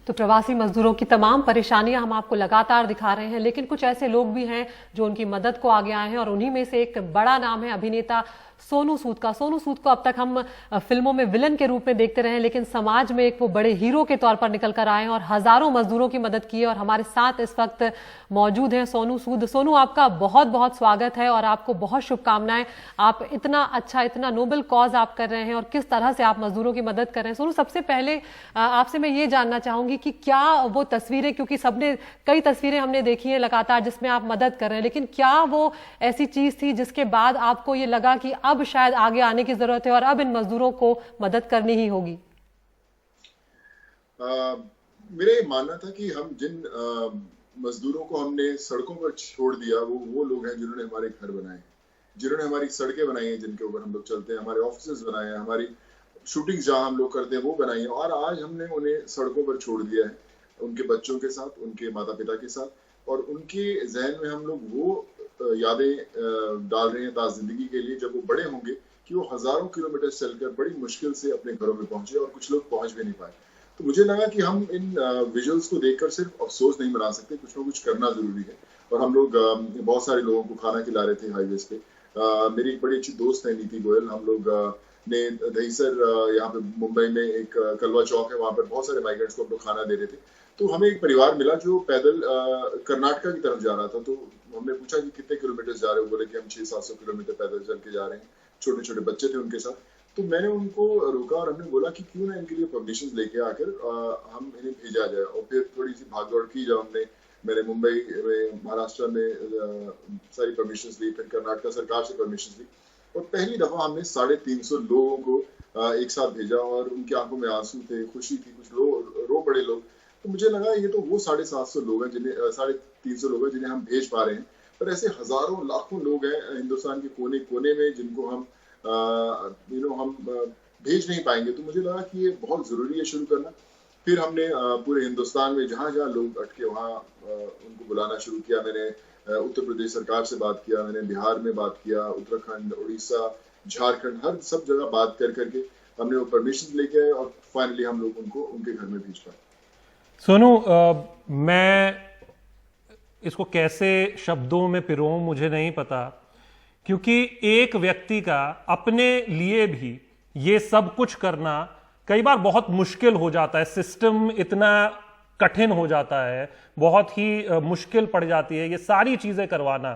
तो प्रवासी मजदूरों की तमाम परेशानियां हम आपको लगातार दिखा रहे हैं, लेकिन कुछ ऐसे लोग भी हैं जो उनकी मदद को आगे आए हैं और उन्हीं में से एक बड़ा नाम है अभिनेता सोनू सूद का। सोनू सूद को अब तक हम फिल्मों में विलन के रूप में देखते रहे, लेकिन समाज में एक वो बड़े हीरो के तौर पर निकल कर आए हैं और हजारों मजदूरों की मदद की है। और हमारे साथ इस वक्त मौजूद हैं सोनू सूद। सोनू, आपका बहुत बहुत स्वागत है और आपको बहुत शुभकामनाएं। आप इतना अच्छा, इतना नोबल कॉज आप कर रहे हैं और किस तरह से आप मजदूरों की मदद कर रहे हैं। सोनू, सबसे पहले आपसे मैं ये जानना चाहूंगी कि क्या वो तस्वीरें, क्योंकि सबने कई तस्वीरें हमने देखी हैं लगातार जिसमें आप मदद कर रहे हैं, लेकिन क्या वो ऐसी चीज थी जिसके बाद आपको ये लगा कि अब शायद आगे आने की जरूरत है और अब इन मजदूरों को मदद करनी ही होगी? मेरा ये मानना था कि हम जिन मजदूरों को हमने सड़कों पर छोड़ दिया, वो लोग हैं जिन्होंने हमारे घर बनाए, जिन्होंने हमारी सड़कें बनाई हैं, जिनके ऊपर हम लोग चलते हैं, हमारे ऑफिसेज बनाए हैं, हमारी शूटिंग्स जहां हम लोग करते हैं वो बनाई है। और आज हमने उन्हें सड़कों पर छोड़ दिया है, उनके बच्चों के साथ, उनके माता पिता के साथ, और उनके जहन में हम लोग वो यादें डाल रहे हैं ताज़िंदगी के लिए जब वो बड़े होंगे कि वो हजारों किलोमीटर चलकर बड़ी मुश्किल से अपने घरों में पहुंचे, और कुछ लोग पहुंच भी नहीं पाए। तो मुझे लगा कि हम इन विजुअल्स को देखकर सिर्फ अफसोस नहीं मना सकते, कुछ ना कुछ करना जरूरी है। और हम लोग बहुत सारे लोगों को खाना खिला रहे थे हाईवेज पे। मेरी एक बड़ी अच्छी दोस्त है नीति गोयल, हम लोग ने दहीसर यहाँ पे मुंबई में एक कलवा चौक है, वहां पर बहुत सारे माइग्रेंट्स को हम लोग खाना दे रहे थे। तो हमें एक परिवार मिला जो पैदल कर्नाटका की तरफ जा रहा था। तो हमने पूछा कि कितने किलोमीटर जा रहे हो, बोले कि हम 600-700 किलोमीटर पैदल चल के जा रहे हैं। छोटे छोटे बच्चे थे उनके साथ। तो मैंने उनको रोका और हमने बोला कि क्यों ना इनके लिए परमिशन लेके आकर हम इन्हें भेजा जाए। और फिर थोड़ी सी भागदौड़ की जब हमने, मैंने मुंबई में, महाराष्ट्र में सारी परमिशन ली, फिर कर्नाटका सरकार से परमिशन ली, और पहली दफा हमने 350 लोगों को एक साथ भेजा। और उनकी आंखों में आंसू थे, खुशी थी, कुछ रो पड़े लोग। तो मुझे लगा ये तो वो 750 लोग हैं जिन्हें 350 लोग हैं जिन्हें हम भेज पा रहे हैं, पर ऐसे हजारों लाखों लोग हैं हिंदुस्तान के कोने कोने में जिनको हम हम भेज नहीं पाएंगे। तो मुझे लगा कि ये बहुत जरूरी है शुरू करना। फिर हमने पूरे हिंदुस्तान में जहां जहां लोग अटके वहां उनको बुलाना शुरू किया। मैंने उत्तर प्रदेश सरकार से बात किया, मैंने बिहार में बात किया, उत्तराखंड, उड़ीसा, झारखंड, हर सब जगह बात कर करके हमने वो परमिशन लेके आए और फाइनली हम लोग उनको उनके घर में भेज पाए। सोनू, मैं इसको कैसे शब्दों में पिरोऊं मुझे नहीं पता, क्योंकि एक व्यक्ति का अपने लिए भी ये सब कुछ करना कई बार बहुत मुश्किल हो जाता है। सिस्टम इतना कठिन हो जाता है, बहुत ही मुश्किल पड़ जाती है ये सारी चीजें करवाना।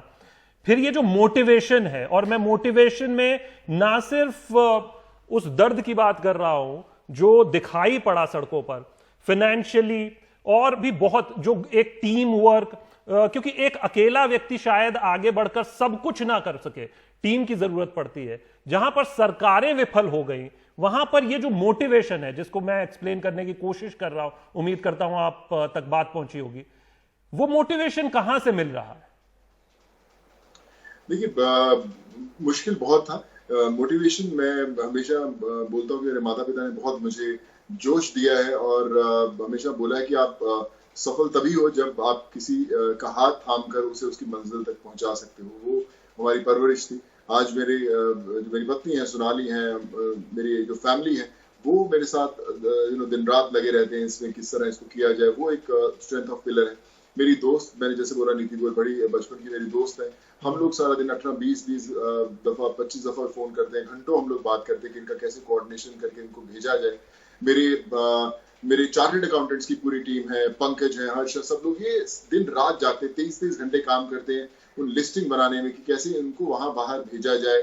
फिर ये जो मोटिवेशन है, और मैं मोटिवेशन में ना सिर्फ उस दर्द की बात कर रहा हूं जो दिखाई पड़ा सड़कों पर, फाइनेंशियली, और भी बहुत जो एक टीम वर्क, क्योंकि एक अकेला व्यक्ति शायद आगे बढ़कर सब कुछ ना कर सके, टीम की जरूरत पड़ती है। जहां पर सरकारें विफल हो गई, वहां पर ये जो मोटिवेशन है जिसको मैं एक्सप्लेन करने की कोशिश कर रहा हूं, उम्मीद करता हूं आप तक बात पहुंची होगी, वो मोटिवेशन कहां से मिल रहा है? देखिए, मुश्किल बहुत था। मोटिवेशन मैं हमेशा बोलता हूँ कि मेरे माता पिता ने बहुत मुझे जोश दिया है और हमेशा बोला है कि आप सफल तभी हो जब आप किसी का हाथ थाम कर उसे उसकी मंजिल तक पहुंचा सकते हो। वो हमारी परवरिश थी। आज जो मेरी पत्नी है सोनाली है, मेरी जो फैमिली है, वो मेरे साथ दिन रात लगे रहते हैं इसमें किस तरह इसको किया जाए। वो एक स्ट्रेंथ ऑफ पिलर है। मेरी दोस्त, मैंने जैसे बोला, नीति गोयल बड़ी बचपन की मेरी दोस्त है। हम लोग सारा दिन 18-20 दफा 25 दफा फोन करते हैं, घंटों हम लोग बात करते हैं कि इनका कैसे कोऑर्डिनेशन करके इनको भेजा जाए। मेरे चार्टर्ड अकाउंटेंट्स की पूरी टीम है, पंकज है, हर्ष, सब लोग ये दिन रात जाते हैं, 23 घंटे काम करते हैं उन लिस्टिंग बनाने में कि कैसे इनको वहां बाहर भेजा जाए।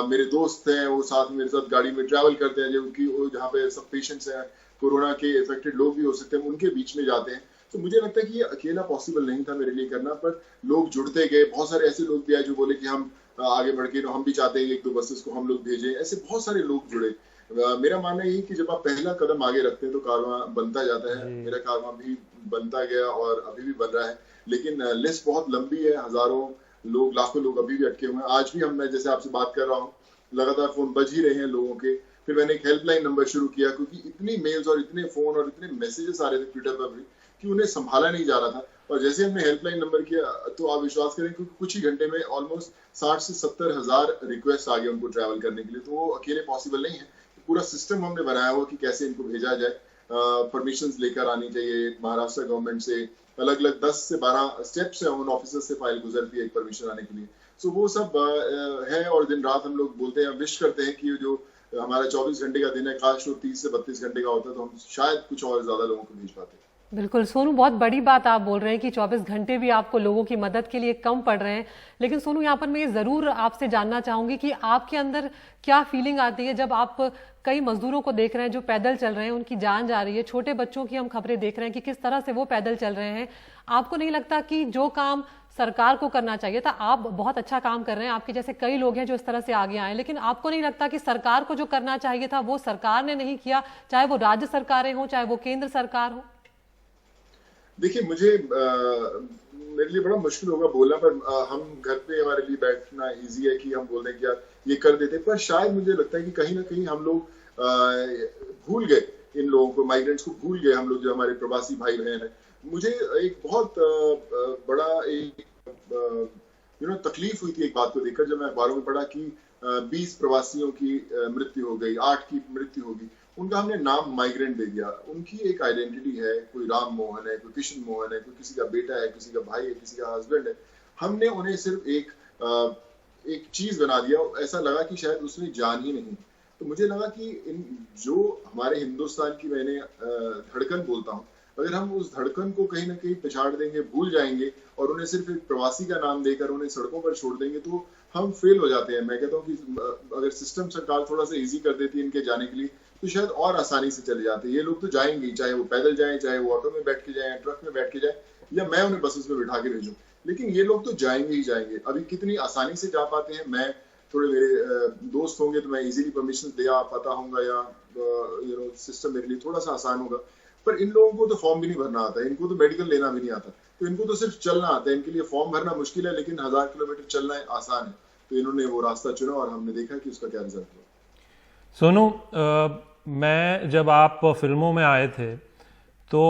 मेरे दोस्त हैं, वो साथ में मेरे साथ गाड़ी में ट्रैवल करते हैं, जबकि जहाँ पे सब पेशेंट्स हैं, कोरोना के इफेक्टेड लोग भी हो सकते हैं, उनके बीच में जाते हैं। तो मुझे लगता है कि ये अकेला पॉसिबल नहीं था मेरे लिए करना, पर लोग जुड़ते गए। बहुत सारे ऐसे लोग भी आए जो बोले कि हम आगे बढ़ के हम भी चाहते हैं 1-2 बसेस को हम लोग भेजें। ऐसे बहुत सारे लोग जुड़े। मेरा मानना यही कि जब आप पहला कदम आगे रखते हैं तो कारवां बनता जाता है। मेरा कारवां भी बनता गया और अभी भी बन रहा है, लेकिन लिस्ट बहुत लंबी है। हजारों लोग, लाखों लोग अभी भी अटके हुए हैं। आज भी मैं जैसे आपसे बात कर रहा हूँ, लगातार फोन बज ही रहे हैं लोगों के। फिर मैंने एक हेल्पलाइन नंबर शुरू किया, क्योंकि इतनी मेल्स और इतने फोन और इतने मैसेजेस आ रहे थे ट्विटर पर भी कि उन्हें संभाला नहीं जा रहा था। और जैसे हमने हेल्पलाइन नंबर किया तो आप विश्वास करें कि कुछ ही घंटे में ऑलमोस्ट 60 से 70 हजार रिक्वेस्ट आ गए उनको ट्रैवल करने के लिए। तो वो अकेले पॉसिबल नहीं है। पूरा सिस्टम हमने बनाया हुआ कि कैसे इनको भेजा जाए। परमिशंस लेकर आनी चाहिए महाराष्ट्र गवर्नमेंट से। अलग अलग 10 से 12 स्टेप्स है उन ऑफिसर्स से फाइल गुजरती है एक परमिशन आने के लिए। सो वो सब है और दिन रात हम लोग बोलते हैं, विश करते हैं कि जो हमारा 24 घंटे का दिन है काश वो 30 से 32 घंटे का होता तो हम शायद कुछ और ज्यादा लोगों को भेज पाते। बिल्कुल सोनू, बहुत बड़ी बात आप बोल रहे हैं कि 24 घंटे भी आपको लोगों की मदद के लिए कम पड़ रहे हैं। लेकिन सोनू, यहाँ पर मैं ये जरूर आपसे जानना चाहूंगी कि आपके अंदर क्या फीलिंग आती है जब आप कई मजदूरों को देख रहे हैं जो पैदल चल रहे हैं, उनकी जान जा रही है, छोटे बच्चों की हम खबरें देख रहे हैं कि किस तरह से वो पैदल चल रहे हैं। आपको नहीं लगता कि जो काम सरकार को करना चाहिए था, आप बहुत अच्छा काम कर रहे हैं, आपके जैसे कई लोग हैं जो इस तरह से आगे आए, लेकिन आपको नहीं लगता कि सरकार को जो करना चाहिए था वो सरकार ने नहीं किया, चाहे वो राज्य सरकारें हो चाहे वो केंद्र सरकार हो? देखिए मुझे मेरे लिए बड़ा मुश्किल होगा बोलना, पर हम घर पे हमारे लिए बैठना इजी है कि हम बोल दें कि यार ये कर देते, पर शायद मुझे लगता है कि कहीं ना कहीं हम लोग भूल गए इन लोगों को, माइग्रेंट्स को भूल गए हम लोग, जो हमारे प्रवासी भाई बहन है। मुझे एक बहुत बड़ा एक तकलीफ हुई थी एक बात को देखकर जब मैं अखबारों में पढ़ा कि 20 प्रवासियों की मृत्यु हो गई, 8 की मृत्यु होगी। उनका हमने नाम माइग्रेंट दे दिया। उनकी एक आइडेंटिटी है, कोई राम मोहन है, कोई किशन मोहन है, कोई किसी का बेटा है, किसी का भाई है, किसी का हस्बैंड है। हमने उन्हें सिर्फ एक चीज बना दिया, ऐसा लगा कि शायद उसमें जान ही नहीं। तो मुझे लगा कि इन जो हमारे हिंदुस्तान की मैंने धड़कन बोलता हूँ, अगर हम उस धड़कन को कहीं ना कहीं पिछाड़ देंगे, भूल जाएंगे और उन्हें सिर्फ एक प्रवासी का नाम देकर उन्हें सड़कों पर छोड़ देंगे तो हम फेल हो जाते हैं। मैं कहता हूँ कि अगर सिस्टम सरकार थोड़ा सा इजी कर देती है इनके जाने के लिए तो शायद और आसानी से चले जाते। ये लोग तो जाएंगे, चाहे वो पैदल जाएं, चाहे वो ऑटो में बैठ के जाएं, ट्रक में बैठ के जाएं, या मैं उन्हें बसेस में बिठा के भेजूं, लेकिन ये लोग तो जाएंगे ही जाएंगे। अभी कितनी आसानी से जा पाते हैं, मैं थोड़े मेरे दोस्त होंगे तो मैं इजीली परमिशन दे पाता हूँ या सिस्टम मेरे लिए थोड़ा सा आसान होगा। पर इन लोगों को तो फॉर्म भी नहीं भरना आता, इनको तो मेडिकल लेना भी नहीं आता, तो इनको तो सिर्फ चलना आता है। इनके लिए फॉर्म भरना मुश्किल है लेकिन 1000 किलोमीटर चलना आसान है। तो इन्होंने वो रास्ता चुना और हमने देखा कि उसका क्या रिजल्ट हुआ। सोनू, मैं जब आप फिल्मों में आए थे तो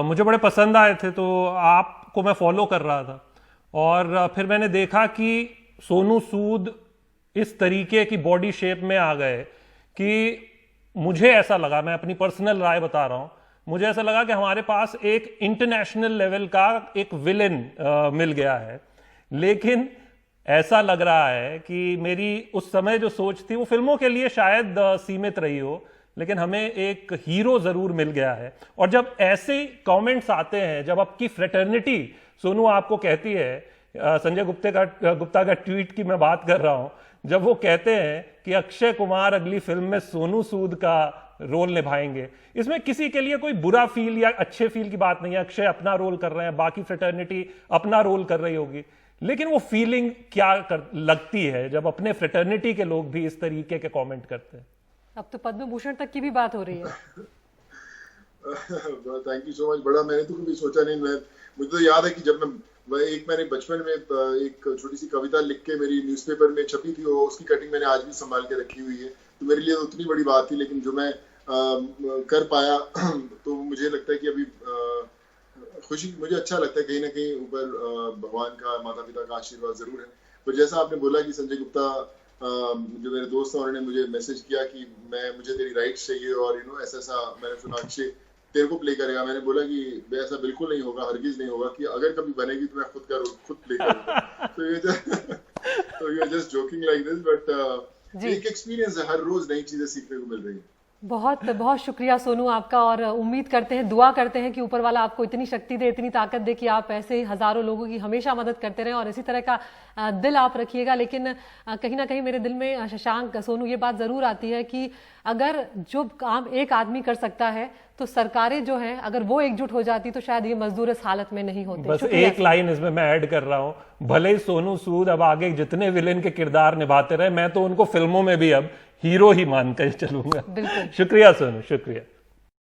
मुझे बड़े पसंद आए थे, तो आपको मैं फॉलो कर रहा था और फिर मैंने देखा कि सोनू सूद इस तरीके की बॉडी शेप में आ गए कि मुझे ऐसा लगा, मैं अपनी पर्सनल राय बता रहा हूं, मुझे ऐसा लगा कि हमारे पास एक इंटरनेशनल लेवल का एक विलेन मिल गया है। लेकिन ऐसा लग रहा है कि मेरी उस समय जो सोच थी वो फिल्मों के लिए शायद सीमित रही हो, लेकिन हमें एक हीरो जरूर मिल गया है। और जब ऐसे कमेंट्स आते हैं, जब आपकी फ्रेटर्निटी सोनू आपको कहती है, संजय गुप्ता का ट्वीट की मैं बात कर रहा हूं, जब वो कहते हैं कि अक्षय कुमार अगली फिल्म में सोनू सूद का रोल निभाएंगे, इसमें किसी के लिए कोई बुरा फील या अच्छे फील की बात नहीं है। अक्षय अपना रोल कर रहे हैं, बाकी फ्रेटर्निटी अपना रोल कर रही होगी, लेकिन वो फीलिंग क्या लगती है जब अपने फ्रेटर्निटी के लोग भी इस तरीके के कमेंट करते हैं? अब तो पद्म भूषण तक की भी बात हो रही है। Thank you so much. बड़ा मैंने तो कभी सोचा नहीं। मुझे तो याद है कि जब मैंने बचपन में एक छोटी सी कविता लिख के मेरी न्यूज़पेपर में छपी थी, उसकी कटिंग मैंने आज भी संभाल के रखी हुई है। तो मेरे लिए उतनी बड़ी बात थी, लेकिन जो मैं कर पाया तो मुझे लगता है कि अभी खुशी, मुझे अच्छा लगता है कहीं ना कहीं ऊपर भगवान का, माता पिता का आशीर्वाद जरूर है। पर जैसा आपने बोला कि संजय गुप्ता जो मेरे दोस्त हैं उन्होंने मुझे मैसेज किया कि मुझे तेरी राइट्स चाहिए और ऐसा मैंने सुना अक्षय तेरे को प्ले करेगा। मैंने बोला कि ऐसा बिल्कुल नहीं होगा, हरगिज नहीं होगा, कि अगर कभी बनेगी तो मैं खुद प्ले करूंगा। तो you are just joking like this, but एक एक्सपीरियंस है, हर रोज नई चीजें सीखने को मिल रही है। बहुत बहुत शुक्रिया सोनू आपका, और उम्मीद करते हैं, दुआ करते हैं कि ऊपर वाला आपको इतनी शक्ति दे, इतनी ताकत दे कि आप ऐसे हजारों लोगों की हमेशा मदद करते रहें और इसी तरह का दिल आप रखिएगा। लेकिन कहीं ना कहीं मेरे दिल में शशांक, सोनू, ये बात जरूर आती है कि अगर जो काम एक आदमी कर सकता है तो सरकारें जो हैं अगर वो एकजुट हो जाती तो शायद ये मजदूर इस हालत में नहीं होते। बस एक लाइन इसमें मैं ऐड कर रहा हूं, भले ही सोनू सूद अब आगे जितने विलेन के किरदार निभाते रहे, मैं तो उनको फिल्मों में भी अब हीरो ही मानकर चलूंगा। शुक्रिया सोनू, शुक्रिया।